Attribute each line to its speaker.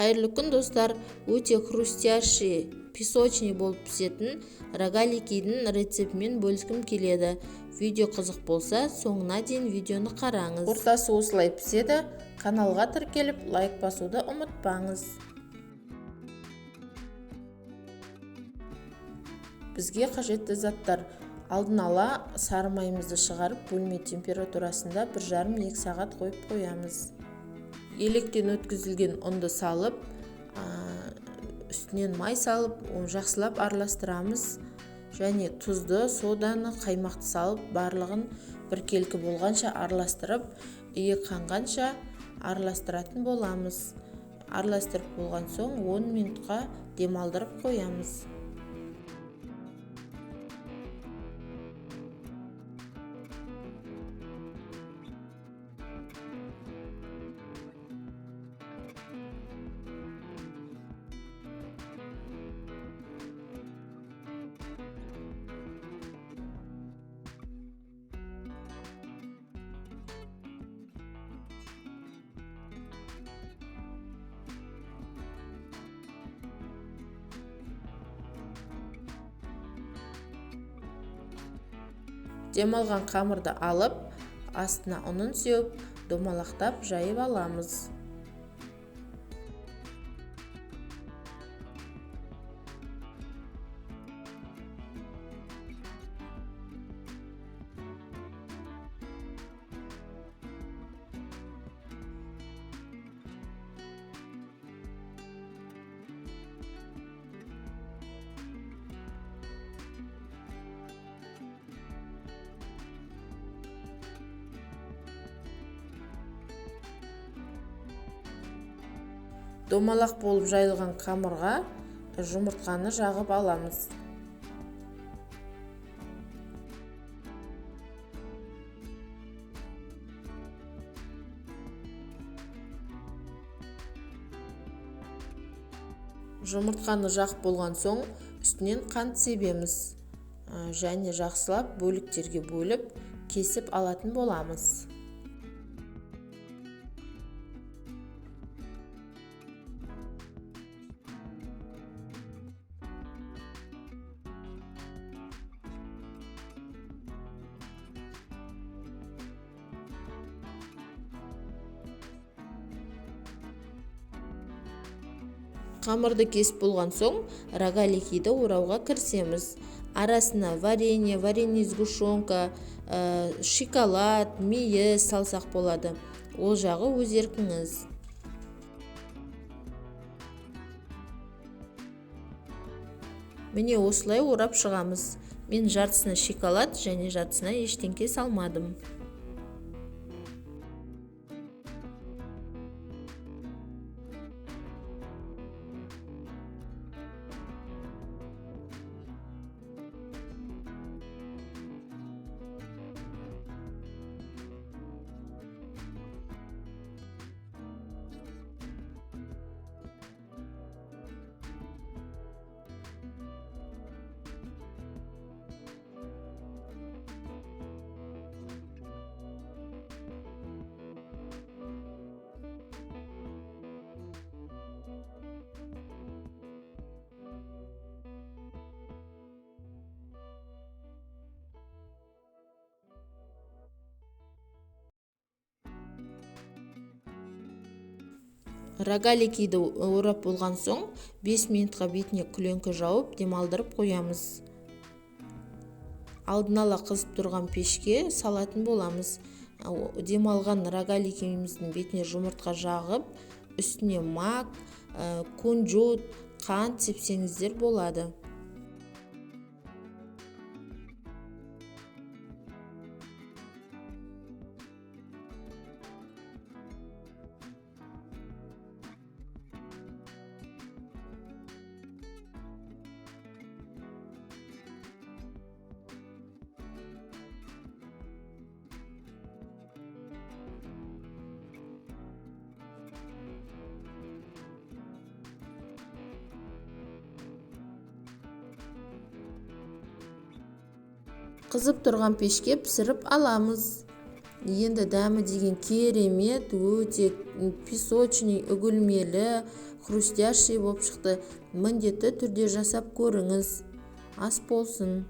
Speaker 1: Қайырлы күн достар, өте хрустящий, песочный болып пісетін рогаликидің рецептімен бөліскім келеді. Видео қызық болса, соңына дейін видеоны қараңыз. Ортасы осылай піседі. Каналға тіркеліп, лайк басуды ұмытпаңыз. Бізге қажетті заттар: алдын ала сары майымызды шығарып, бөлме температурасында 1,5-2 сағат қойып қоямыз. Електен өткізілген ұнды салып, үстінен май салып, жақсылап араластырамыз. Және тұзды, соданы, қаймақты салып, барлығын біркелкі болғанша араластырып, иі қанғанша араластыратын боламыз. Араластырып болған соң 10 минутқа демалдырып қоямыз. Демалған қамырды алып, астына ұнын сеуіп, домалақтап жайып аламыз. Домалақ болып жайылған қамырға жұмыртқаны жағып аламыз. Жұмыртқаны жақ болған соң үстінен қант себеміз. Және жақсылап бөліктерге бөліп, кесіп алатын боламыз. Қамырды кесіп болған соң, рогаликиді орауға кірісеміз. Арасына варенье сгущенка, шоколад, мейіз салсақ болады. Ол жағы өз еркіңіз. Міне осылай орап шығамыз. Мен жартысына шоколад және жартысына ештеңке салмадым. Рогаликиді орап болған соң 5 минутқа бетіне күлеңкі жауып, демалдырып қоямыз. Алдын ала қызып тұрған пешке салатын боламыз. Демалған рогаликиміздің бетіне жұмыртқа жағып, үстіне мак, күнжіт, қант сепсеңіздер болады. Қызып тұрған пешке пісіріп аламыз. Енді дәмі деген керемет, өте песочный, үгілмелі, хрустящий болып шықты. Міндетті түрде жасап көріңіз. Ас болсын.